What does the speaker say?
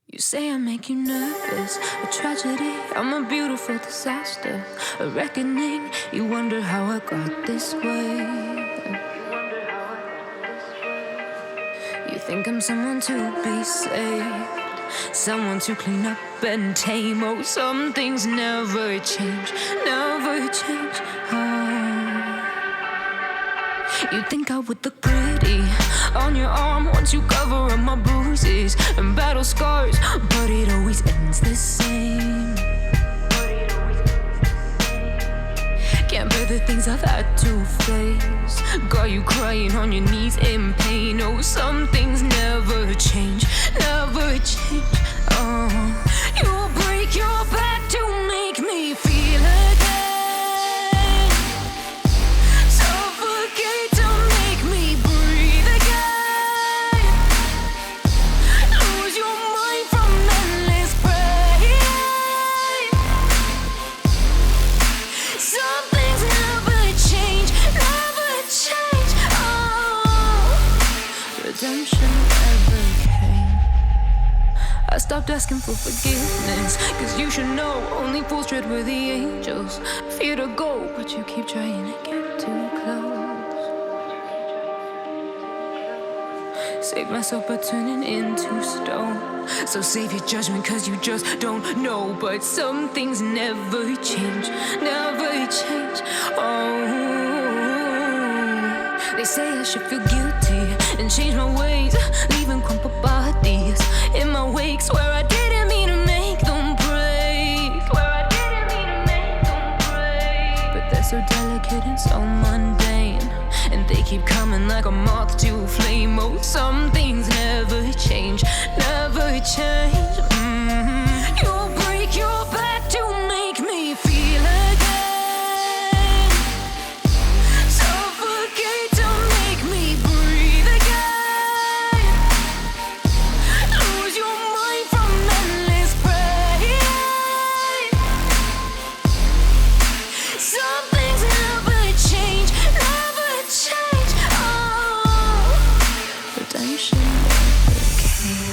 You say I make you nervous, a tragedy, I'm a beautiful disaster, a reckoning, you wonder how I got this way. You think I'm someone to be saved, someone to clean up and tame. Oh, some things never change, never change. You think I would look pretty on your arm once you cover up my bruises and battle scars, but it always ends the same. Can't bear the things I've had to face, got you crying on your knees in pain. Oh, some things never change, never change. You'll break your back to make me feel again, suffocate to make me breathe again, lose your mind from endless pain. Some things never change, never change. Redemption never came. I stopped asking for forgiveness, cause you should know only fools tread where the angels fear to go, but you keep trying to get too close. Save myself by turning into stone, so save your judgment cause you just don't know. But some things never change, never change. They say I should feel guilty and change my ways, leaving crumpled bodies in my wake. Swear I didn't mean to make them break, swear I didn't mean to make them break. But they're so delicate and so mundane, and they keep coming like a moth to a flame. Oh, some things never change, never change. You'll break your back to make me feel again, suffocate to make me breathe again, lose your mind from endless pain. Some things never change, never change. Redemption never came.